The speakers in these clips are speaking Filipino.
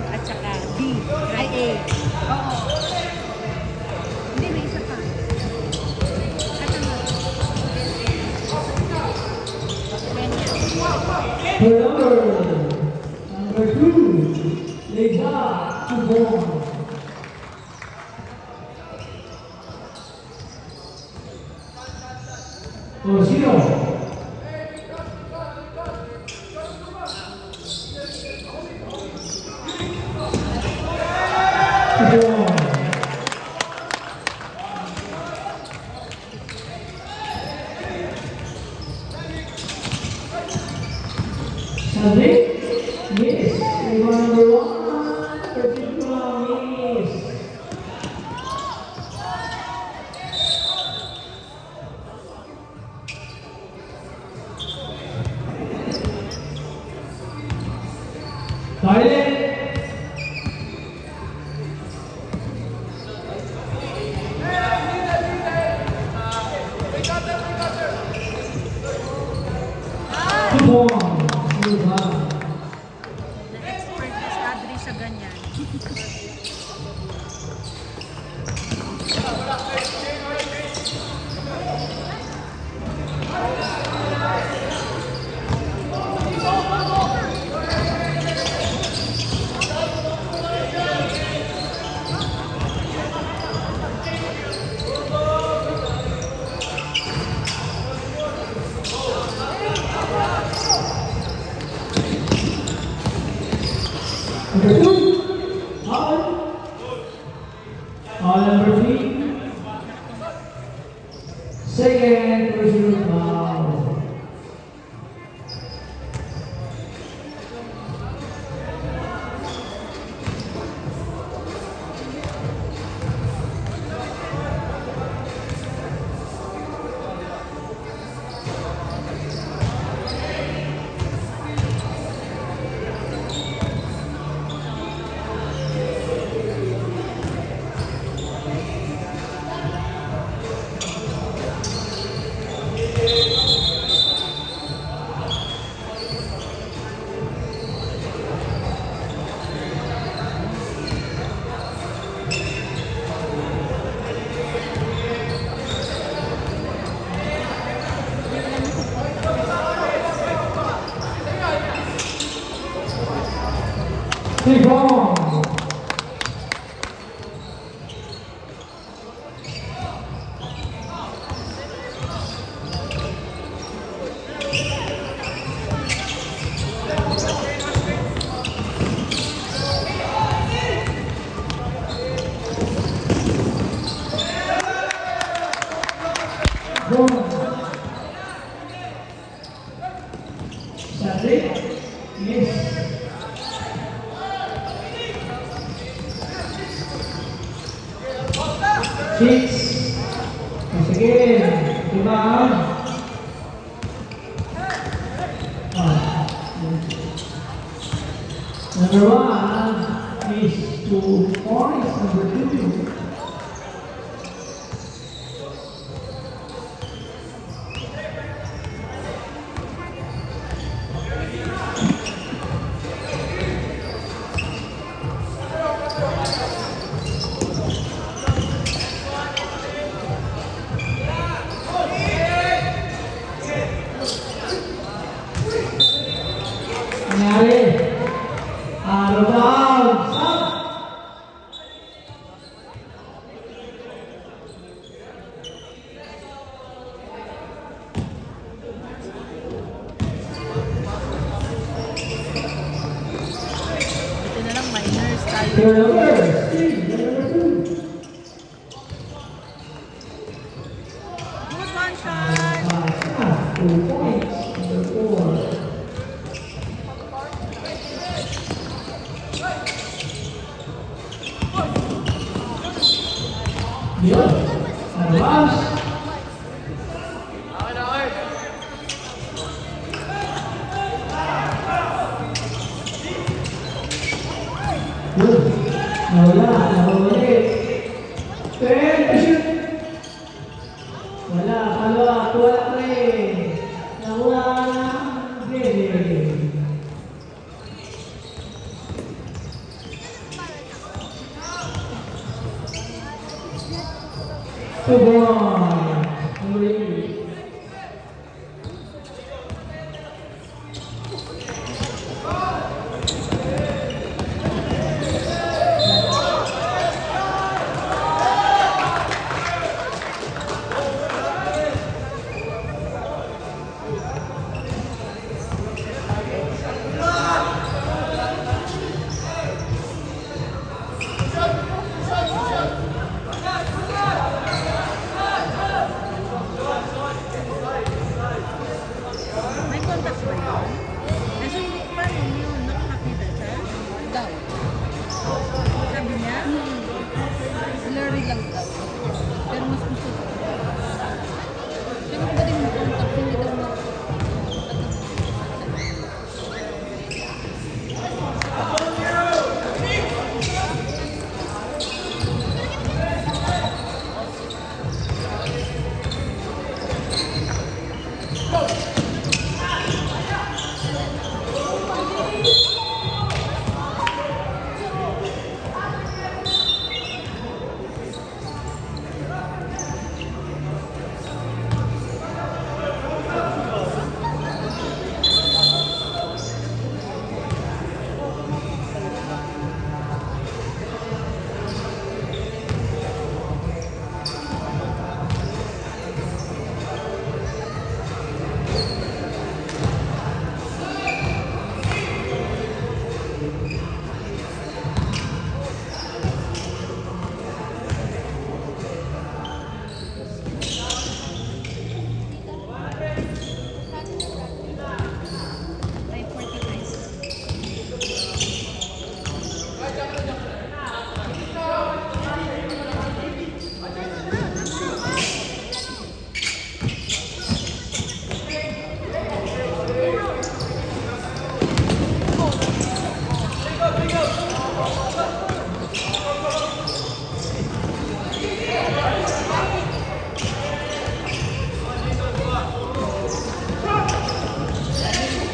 at saka B. Ay, A. Oo. Hindi, may isa pa. Ito na. Number 2, Leja Ubon. Torcino. Sadrik, miss. Number 1, particular miss. Silent. Na-expert na si Adri sa ganyan. Number 2, All. Number 3, second personal foul. Big ball. Sadrik, miss. Six. Sige. Rebound. Number 1 is 2 points. Number 2. Nangyari. Rebound. Stop. Ito na lang, minors tayo. Turnover. Steve, number 2. Good one shot. 2 points. Number 4. Yun. Advance. Yun. Nawala. Nawala. 10 shoot. Wala. Wala. Wala pa rin. Nawala. Game. 2 points. Number 8. May contact ba yun? Kasi paano yun? Nakakita siya? Daw. Sabi niya? Blurry lang daw. Pero mas gusto ko. Pero kung pwede mo contact, hindi daw mo.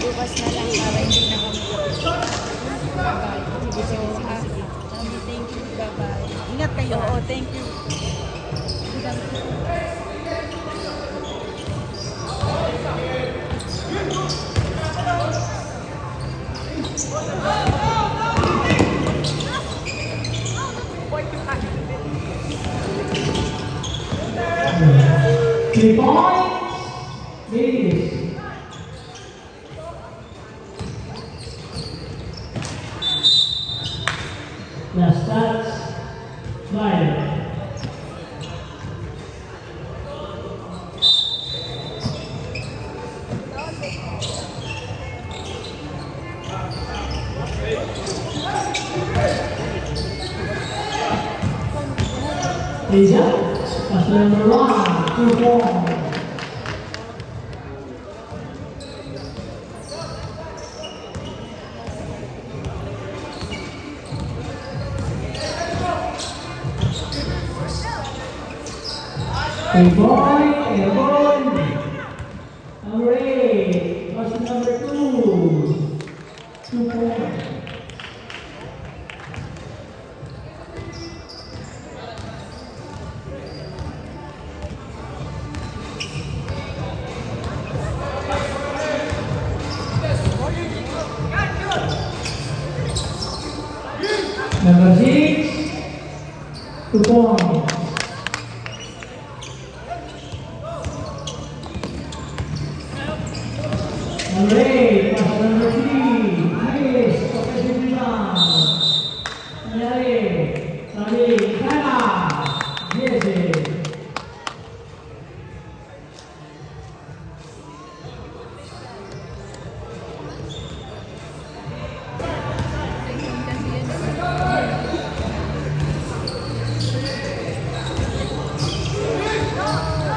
Bukas na lang para hindi na kami. Bye-bye. Sige, sige, sige. Sabi, thank you. Bye-bye. Ingat kayo. Oo, thank you. Three points. Ladies. Last touch. Slide. Asia, pass number 1, 2 points. Airborne. Number 8, pass number 2, 2 points. Number 6, 2 points. Number 8, pass number 3, nice, offensive rebound. Nangyari, sabi, Ikana, Jesse.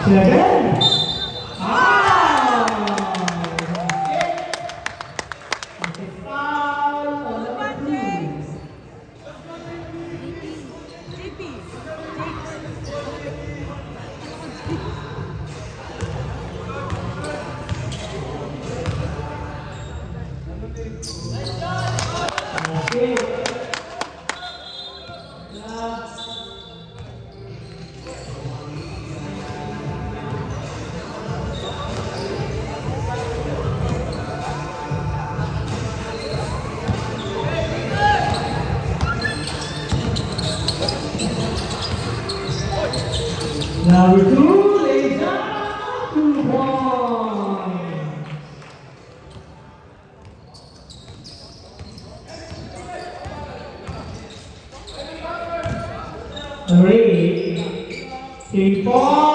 Second. Ah! Foul on number 2. JP. Okay. Number 2, Leja, 2 points. Number 8, 3 points.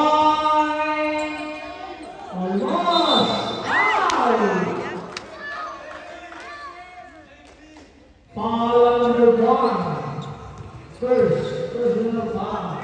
Almost. Out. Foul number 1. First personal foul.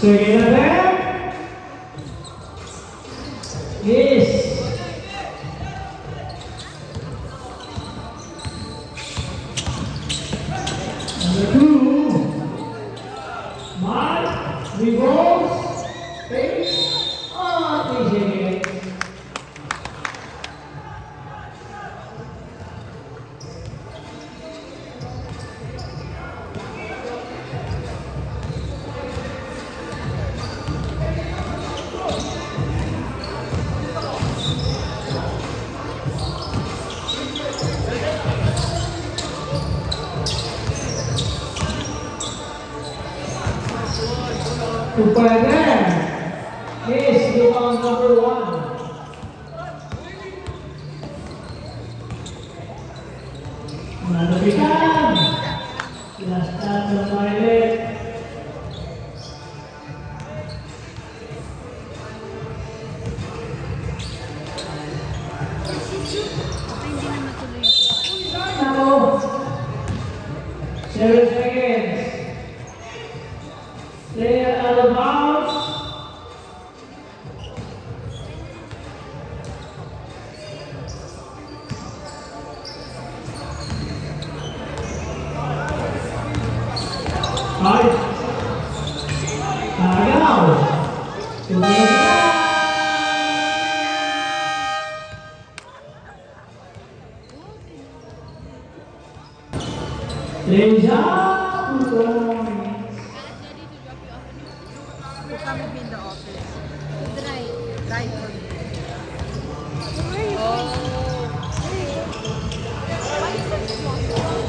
Second attempt. Yes. Number 2. Mark. Revolves. Face. Oh, easy. Upaya. Yes, rebound number 1. Manabikan. Last time of my leg. Hindi na matuloy. Now, 7 seconds. Player out of bounds. Five. Tagaw. Leja. Who come with me in the office? Dry. Right for me.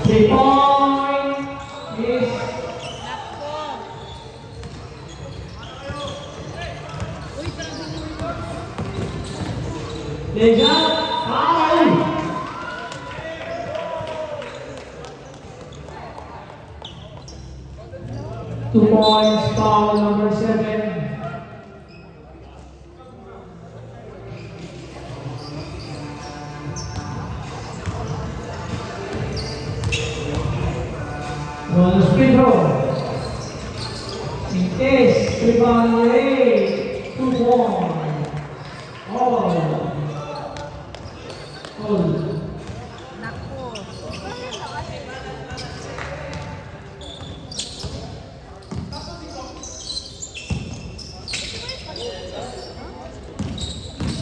The point is Leja. Foul. 2 points, foul number 7. Bonus free throw. It is rebound number 8. 2 points. All. Nako.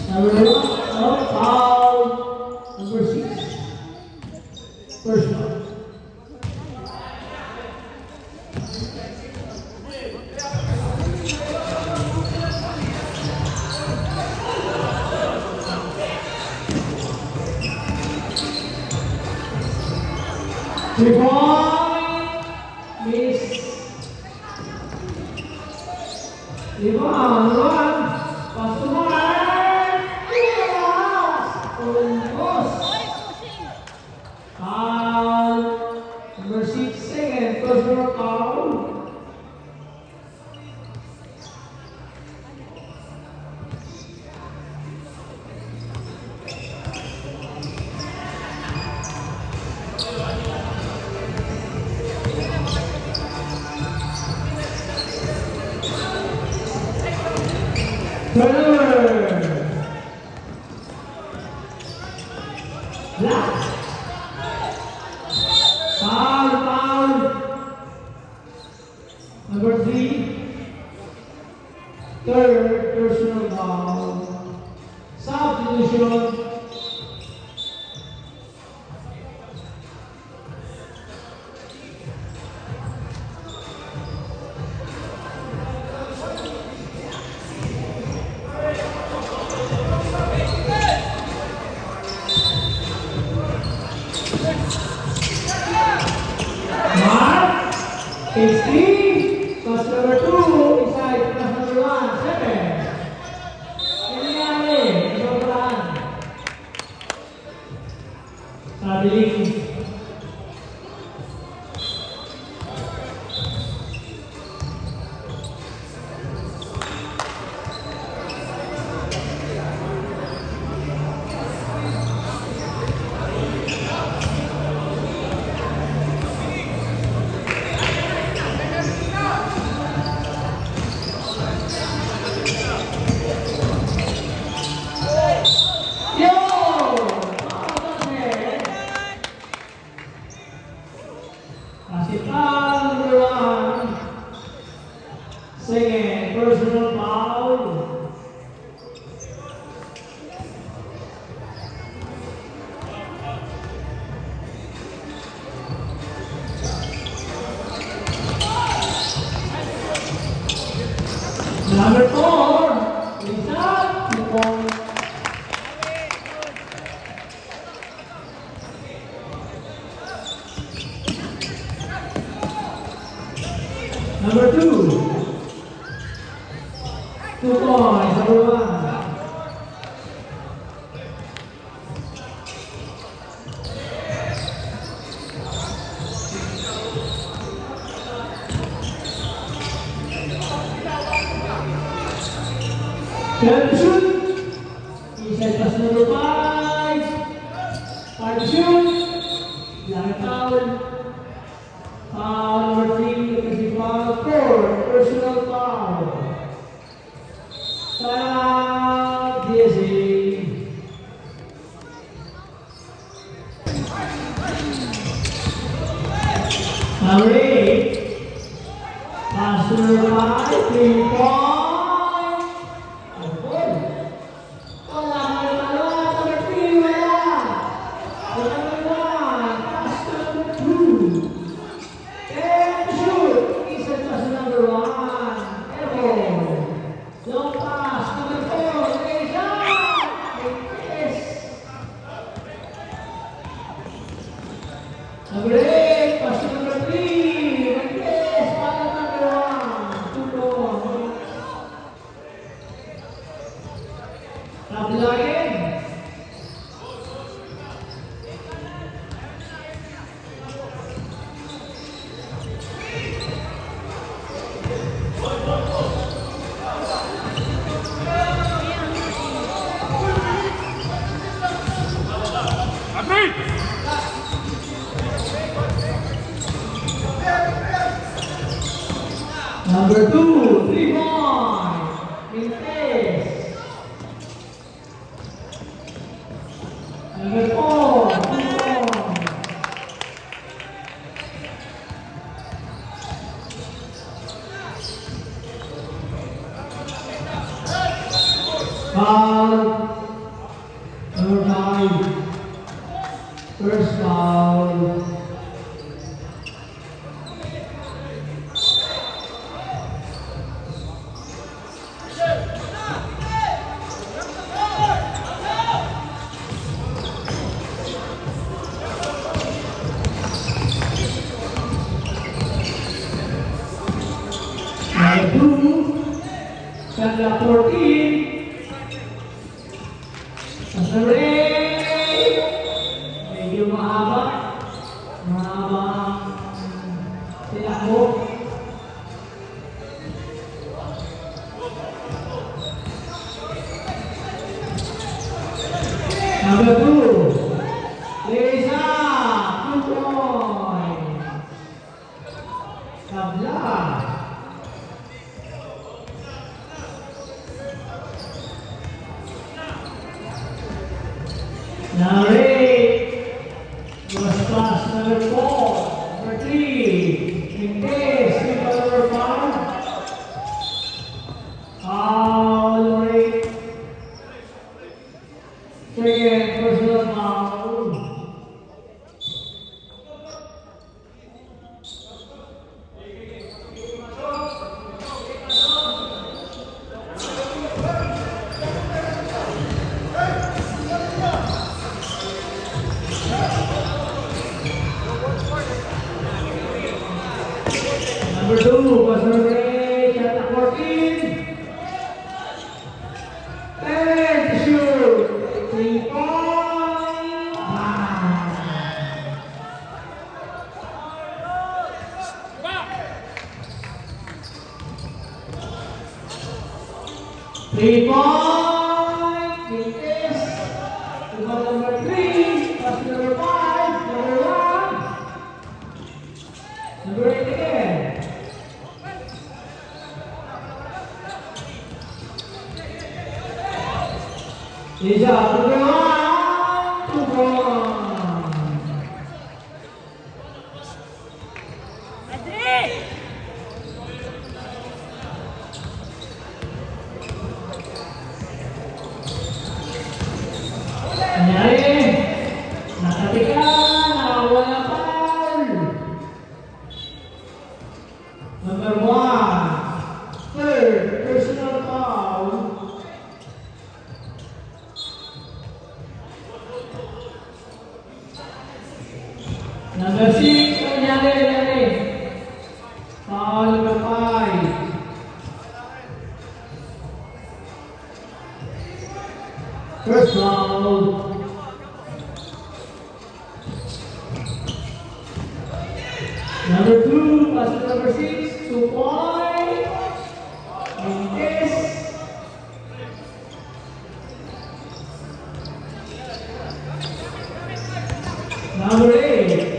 Number 1, foul number 6. First one. Three point, miss. Rebound, run. Pass to Mark. Yes! Almost. Foul number 6, second personal foul. Turnover. Black. Foul. Number 3. Third personal foul. Substitution. 16. Pass number 2. Inside. Pass number 1. 7. Nangyari. Sobrang. Traveling. Yo! Asipan number 1. Second, personal foul. Number 4, Lisa, 2 points. Number 2, 2 points, number 1. Turn to shoot. Inside pass number 5. 5 to shoot. Young foul. Foul number 3. Offensive foul 4. Personal foul. Foul. DSA. Number 8. Pass number 5. 3 points. Number 8, pass to number 3. Marquez, follow number 1. 2 points. Tablagin. Number 2, 3 points. Marquez. Number 4, 2 points. Foul. Number 5. First foul. Number 2, Sandra 14. Number 8. Medyo mahaba. Mahaba sila ko. Number 2, Lisa, 2 points. Tabla. Number 8, Number 2, pass number 8, shot clock 14. 10 to shoot. 3-point. Ah. 3-point. Quintes. Rebound number 3, pass number 5, number 1. Number 8 again. Is up number 1, 2 points. Nangyari, nakatika, nawala foul. Number 1, third personal foul. Number 6, nangyari. Foul number 5. First foul. Number 2, pass to number 6, 2 points. Quintes. Number 8,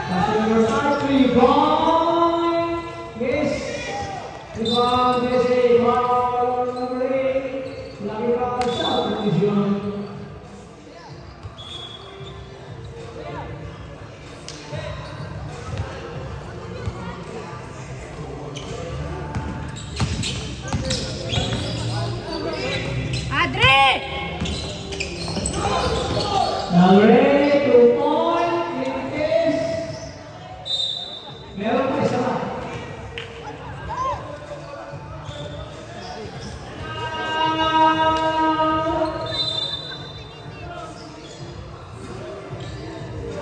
pass to number 5, 3 points. Miss. Rebound, miss, foul number 8. Lucky foul, shot position. Number 8, 2 points. Quintes. Meron pa isa.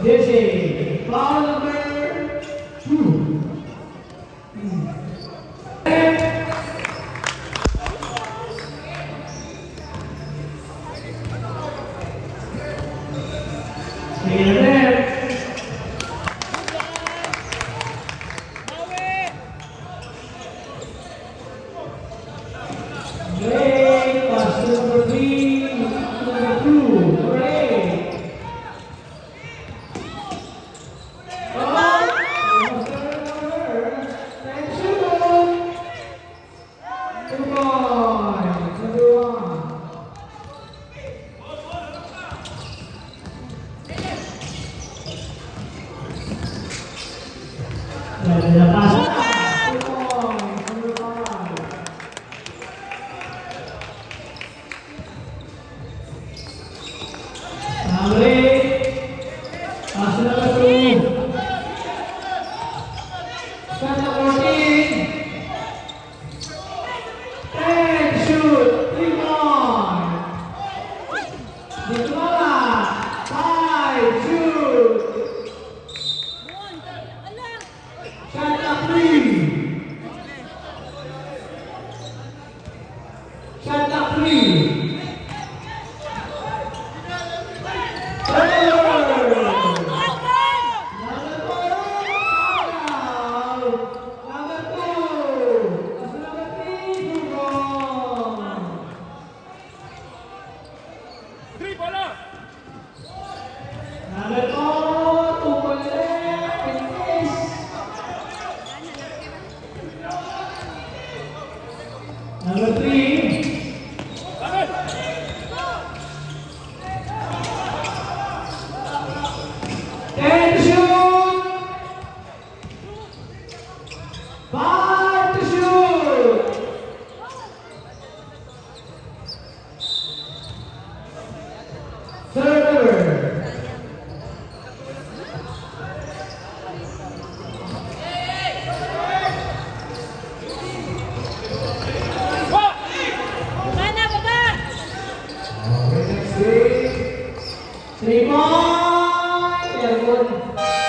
This is foul number 2. Great, pass to number 3, number 2, great. And shoot. 2 points, number 1. Pwede na pasa. 2 points, number 5. Number 8, pass to number 2. Shot number 14. 10, shoot, 3 points. Dikmala, 5, shoot. Shot number 3. Shot number 3. Number 3. And shoot. 5 to shoot. Third number. Okay, next 3. 3 points. Airborne.